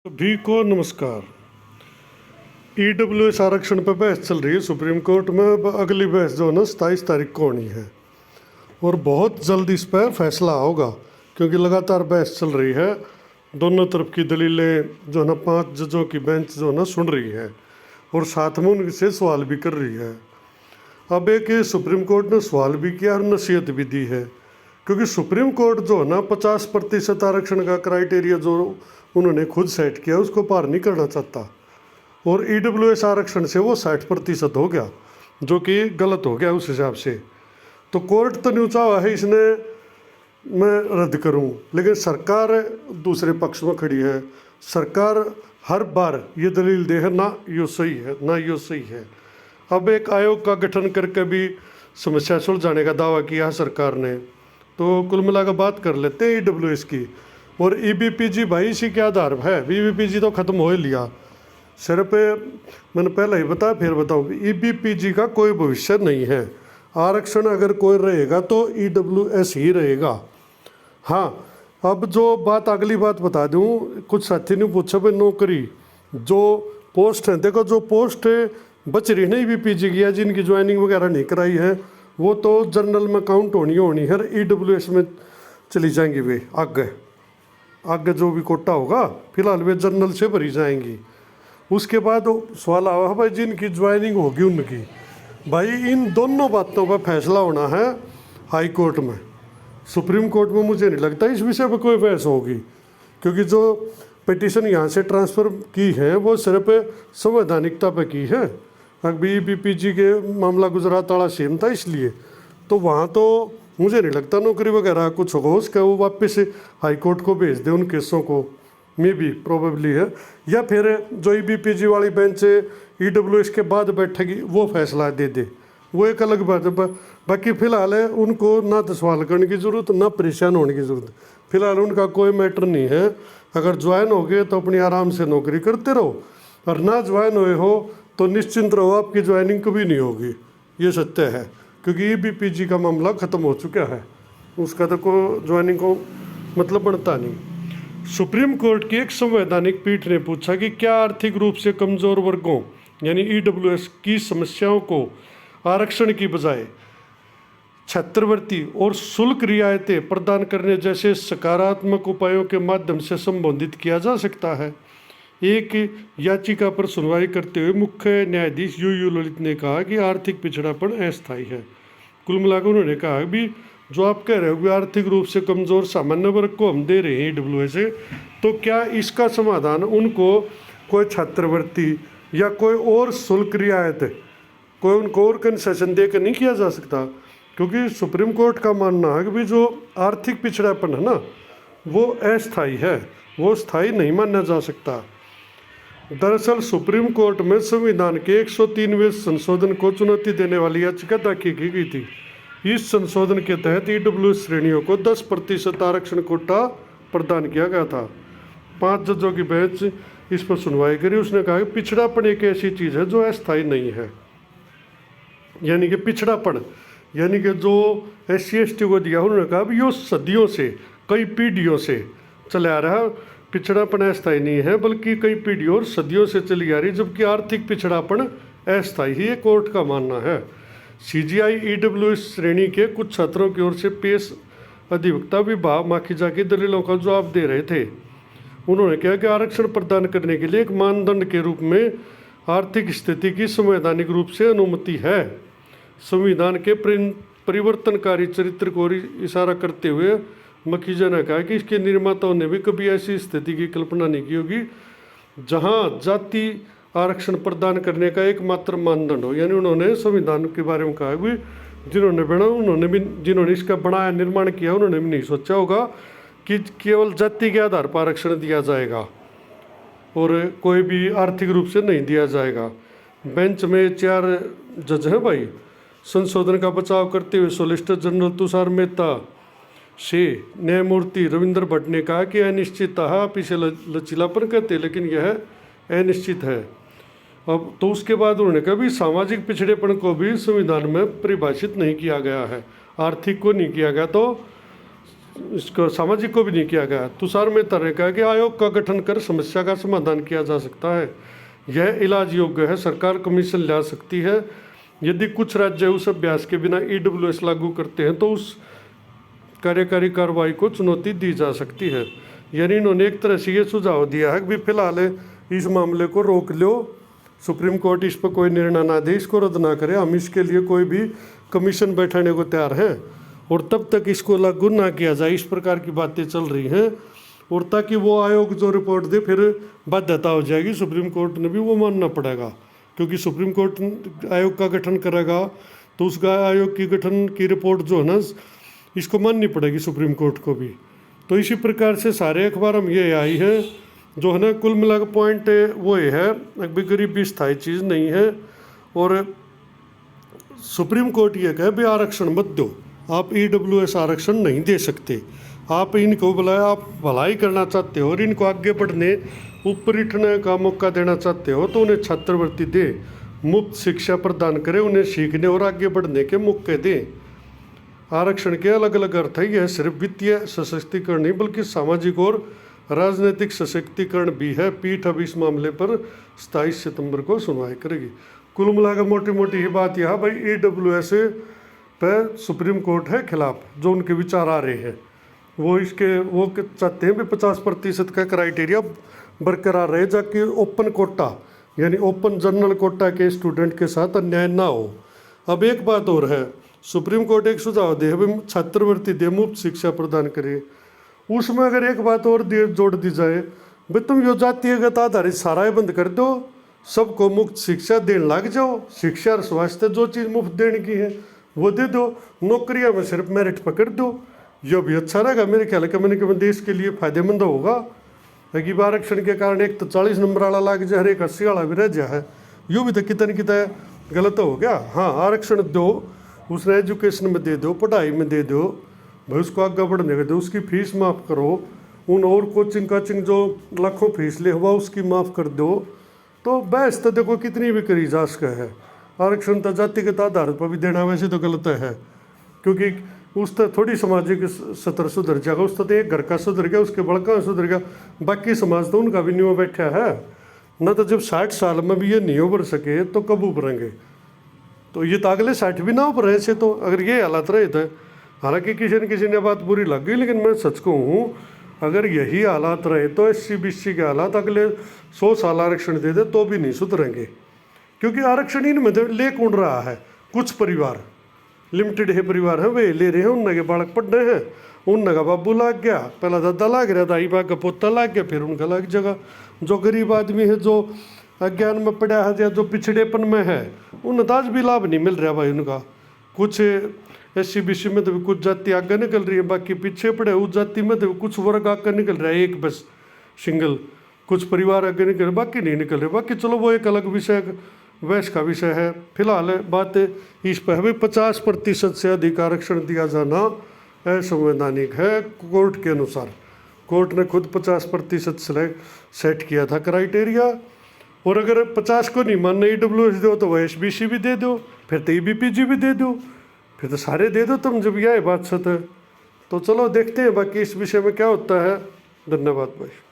सभी को नमस्कार। ईडब्ल्यूएस आरक्षण पर बहस चल रही है सुप्रीम कोर्ट में। अब अगली बहस जो है ना 27 तारीख को होनी है और बहुत जल्द इस पर फैसला होगा, क्योंकि लगातार बहस चल रही है। दोनों तरफ की दलीलें जो है ना 5 जजों की बेंच जो है ना सुन रही है और साथ में उनसे सवाल भी कर रही है। अब एक सुप्रीम कोर्ट ने सवाल भी किया और नसीहत भी दी है, क्योंकि सुप्रीम कोर्ट जो है ना 50% आरक्षण का क्राइटेरिया जो उन्होंने खुद सेट किया उसको पार नहीं करना चाहता, और ईडब्ल्यूएस आरक्षण से वो 60% हो गया, जो कि गलत हो गया उस हिसाब से। तो कोर्ट तो नहीं चाहा है इसने मैं रद्द करूं, लेकिन सरकार दूसरे पक्ष में खड़ी है। सरकार हर बार ये दलील दे है ना यो सही है ना यो सही है। अब एक आयोग का गठन करके भी समस्या सुलझाने का दावा किया सरकार ने। तो कुल मिलाकर बात कर लेते हैं ईडब्ल्यूएस की। और ईबीपीजी भाई इसी के आधार पर है। ईबीपीजी तो ख़त्म हो ही लिया। सिर्फ मैंने पहले ही बताया, फिर बताऊँ, ईबीपीजी का कोई भविष्य नहीं है। आरक्षण अगर कोई रहेगा तो ईडब्ल्यूएस ही रहेगा। हाँ, अब जो बात अगली बात बता दूँ, कुछ साथी ने पूछा भाई नौकरी जो पोस्ट है, देखो जो पोस्ट बच रही नहीं ईबीपीजी की, जिनकी ज्वाइनिंग वगैरह नहीं कराई है, वो तो जनरल में काउंट होनी है, ईडब्ल्यूएस में चली जाएंगी वे। आगे जो भी कोटा होगा फिलहाल वे जनरल से भरी जाएंगी। उसके बाद सवाल आवा भाई जिनकी ज्वाइनिंग होगी उनकी। भाई इन दोनों बातों पर फैसला होना है हाई कोर्ट में। सुप्रीम कोर्ट में मुझे नहीं लगता इस विषय पर कोई बहस होगी, क्योंकि जो पिटीशन यहाँ से ट्रांसफ़र की है वो सिर्फ संवैधानिकता पर की है। अभी ईबीपीजी के मामला गुजरात वाला सेम था, इसलिए तो वहाँ तो मुझे नहीं लगता नौकरी वगैरह कुछ होगा उसका। वो वापस हाई कोर्ट को भेज दे उन केसों को, मे भी प्रोबेबली है, या फिर जो ईबीपीजी वाली बेंच ईडब्ल्यूएस के बाद बैठेगी वो फैसला दे दे, वो एक अलग बात है। बाकी फिलहाल है उनको ना तो सवाल करने की ज़रूरत ना परेशान होने की ज़रूरत। फिलहाल उनका कोई मैटर नहीं है। अगर ज्वाइन हो गए तो अपनी आराम से नौकरी करते रहो, और ना ज्वाइन हुए हो तो निश्चिंत रहो, आपकी ज्वाइनिंग कभी नहीं होगी। ये सत्य है, क्योंकि ईबीपीजी का मामला ख़त्म हो चुका है, उसका तो कोई ज्वाइनिंग को मतलब बनता नहीं। सुप्रीम कोर्ट की एक संवैधानिक पीठ ने पूछा कि क्या आर्थिक रूप से कमज़ोर वर्गों यानी ईडब्ल्यूएस की समस्याओं को आरक्षण की बजाय छात्रवृत्ति और शुल्क रियायतें प्रदान करने जैसे सकारात्मक उपायों के माध्यम से संबोधित किया जा सकता है। एक याचिका पर सुनवाई करते हुए मुख्य न्यायाधीश यू ललित ने कहा कि आर्थिक पिछड़ापन अस्थायी है। कुल मिलाकर उन्होंने कहा भी जो आप कह रहे हो कि आर्थिक रूप से कमज़ोर सामान्य वर्ग को हम दे रहे हैं ईडब्ल्यूएस से, तो क्या इसका समाधान उनको कोई छात्रवृत्ति या कोई और शुल्क रियायत, कोई उनको और कंसेशन देकर नहीं किया जा सकता? क्योंकि सुप्रीम कोर्ट का मानना है कि भी जो आर्थिक पिछड़ापन है ना वो अस्थायी है, वो स्थायी नहीं माना जा सकता। दरअसल सुप्रीम कोर्ट में संविधान के 103वें संशोधन को चुनौती देने वाली याचिका दाखिल की गई थी। इस संशोधन के तहत ईडब्ल्यूएस श्रेणियों को 10% आरक्षण कोटा प्रदान किया गया था। 5 जजों की बेंच इस पर सुनवाई करी। उसने कहा कि पिछड़ापन एक ऐसी चीज़ है जो अस्थायी नहीं है। यानी कि पिछड़ापन यानी कि जो SC/ST को दिया, उन्होंने कहा भी ये सदियों से कई पीढ़ियों से चला आ रहा पिछड़ापन अस्थायी नहीं है, बल्कि कई पीढ़ियों और सदियों से चली आ रही, जबकि आर्थिक पिछड़ापन अस्थायी ही कोर्ट का मानना है। CGI ईडब्ल्यूएस श्रेणी के कुछ छात्रों की ओर से पेश अधिवक्ता विभा माखीजा की दलीलों का जवाब दे रहे थे। उन्होंने कहा कि आरक्षण प्रदान करने के लिए एक मानदंड के रूप में आर्थिक स्थिति की संवैधानिक रूप से अनुमति है। संविधान के परिवर्तनकारी चरित्र को इशारा करते हुए मखीजा ने कहा कि इसके निर्माताओं ने भी कभी ऐसी स्थिति की कल्पना नहीं की होगी जहां जाति आरक्षण प्रदान करने का एकमात्र मानदंड हो। यानी उन्होंने संविधान के बारे में कहा भी जिन्होंने इसका बनाया निर्माण किया उन्होंने भी नहीं सोचा होगा कि केवल जाति के आधार पर आरक्षण दिया जाएगा और कोई भी आर्थिक रूप से नहीं दिया जाएगा। बेंच में 4 जज हैं भाई। संशोधन का बचाव करते हुए सॉलिसिटर जनरल तुषार मेहता से न्यायमूर्ति रविंद्र भट्ट ने कहा कि अनिश्चित आप इसे लचीलापन कहते हैं, लेकिन यह अनिश्चित है। अब तो उसके बाद उन्होंने कहा भी सामाजिक पिछड़ेपन को भी संविधान में परिभाषित नहीं किया गया है, आर्थिक को नहीं किया गया, तो इसको सामाजिक को भी नहीं किया गया। तुषार मेहता ने कहा कि आयोग का गठन कर समस्या का समाधान किया जा सकता है, यह इलाज योग्य है, सरकार कमीशन ला सकती है। यदि कुछ राज्य उस अभ्यास के बिना EWS लागू करते हैं तो उस कार्यकारी कार्रवाई को चुनौती दी जा सकती है। यानी इन्होंने एक तरह से ये सुझाव दिया है कि फिलहाल इस मामले को रोक लो, सुप्रीम कोर्ट इस पर कोई निर्णय ना दे, इसको रद्द ना करे, हम इसके लिए कोई भी कमीशन बैठाने को तैयार हैं और तब तक इसको लागू ना किया जाए, इस प्रकार की बातें चल रही हैं। और ताकि वो आयोग जो रिपोर्ट दे फिर बाध्यता हो जाएगी, सुप्रीम कोर्ट ने भी वो मानना पड़ेगा, क्योंकि सुप्रीम कोर्ट आयोग का गठन करेगा तो उस आयोग की गठन की रिपोर्ट जो है ना इसको माननी पड़ेगी सुप्रीम कोर्ट को भी। तो इसी प्रकार से सारे अखबार में ये आई है जो है ना, कुल मिलाकर पॉइंट वो ये है, अभी गरीबी स्थायी चीज़ नहीं है। और सुप्रीम कोर्ट ये कहे भाई आरक्षण मत दो, आप EWS आरक्षण नहीं दे सकते, आप इनको बुलाया, आप भलाई करना चाहते हो और इनको आगे बढ़ने ऊपर उठने का मौका देना चाहते हो तो उन्हें छात्रवृत्ति दे, मुफ्त शिक्षा प्रदान करें, उन्हें सीखने और आगे बढ़ने के मौके दें। आरक्षण के अलग अलग अर्थ है, यह सिर्फ वित्तीय सशक्तिकरण नहीं बल्कि सामाजिक और राजनीतिक सशक्तिकरण भी है। पीठ अब इस मामले पर 27 सितंबर को सुनवाई करेगी। कुल मिलाकर मोटी मोटी ही बात यह भाई EWS पर सुप्रीम कोर्ट है खिलाफ, जो उनके विचार आ रहे हैं वो चाहते हैं भी 50% का क्राइटेरिया बरकरार रहे, जाकि ओपन कोटा यानी ओपन जनरल कोटा के स्टूडेंट के साथ अन्याय ना हो। अब एक बात और है, सुप्रीम कोर्ट एक सुझाव दे भाई छात्रवृत्ति दे, मुफ्त शिक्षा प्रदान करे, उसमें अगर एक बात और जोड़ दी जाए भाई तुम यो जातिगत आधारित सारा ही बंद कर दो, सबको मुफ्त शिक्षा देने लग जाओ, शिक्षा और स्वास्थ्य जो चीज़ मुफ्त देने की है वो दे दो, नौकरियां में सिर्फ मेरिट पकड़ दो, यो भी अच्छा रहेगा मेरे ख्याल कम देश के लिए फायदेमंद होगा। कि आरक्षण के कारण एक तो 40 नंबर वाला लाग जाए, हर एक 80 वाला भी रह जाए, यूँ भी तो कितना गलत हो गया। हाँ आरक्षण दो, उसने एजुकेशन में दे दो, पढ़ाई में दे दो, भाई उसको आगे बढ़ने का दो, उसकी फीस माफ़ करो, उन और कोचिंग जो लाखों फीस ले हुआ उसकी माफ़ कर दो, तो बहस तो देखो कितनी भी करी जा सके है। आरक्षण तो जातिगत आधार पर भी देना वैसे तो गलत है, क्योंकि उस तो थोड़ी सामाजिक स्तर सुधर जाएगा, उस तो एक घर का सुधर गया, उसके बड़का सुधर गया, बाकी समाज तो उनका भी नहीं बैठा है ना। तो जब 60 साल में भी ये नहीं उभर सके तो कब उभरेंगे? तो ये तो अगले 60 भी ना उभरे ऐसे तो, अगर ये हालात रहे थे। हालांकि किसी न किसी ने बात बुरी लग गई, लेकिन मैं सच कहूँ अगर यही हालात रहे तो SC BC के हालात अगले 100 साल आरक्षण दे दे तो भी नहीं सुधरेंगे, क्योंकि आरक्षण इनमें तो ले कौन रहा है, कुछ परिवार लिमिटेड है परिवार है वे ले रहे हैं, उनके के बालक पढ़ रहे हैं, उनका बाबू लाग गया, पहला दादा लाग रहा, दाई बाग का पोता लाग गया, फिर उनका लग जगह। जो गरीब आदमी है, जो अज्ञान में पड़ा है या जो पिछड़ेपन में है, उन आज भी लाभ नहीं मिल रहा भाई उनका। कुछ SC BC में तो कुछ जाति आगे निकल रही है, बाकी पीछे पड़े उस जाति में तो कुछ वर्ग आगे निकल रहा है, एक बस सिंगल, कुछ परिवार आगे निकल रहे, बाकी नहीं निकल रहे। बाकी चलो वो एक अलग विषय बहस का विषय है। फिलहाल बात इस पर है 50% से अधिक आरक्षण दिया जाना असंवैधानिक है कोर्ट के अनुसार। कोर्ट ने खुद 50% सेट किया था क्राइटेरिया, और अगर 50 को नहीं मानना EWS दो तो वह SBC भी दे दो, फिर तो EBPG भी दे दो, फिर तो सारे दे दो तुम, जब यह बात सत है। तो चलो देखते हैं बाकी इस विषय में क्या होता है। धन्यवाद भाई।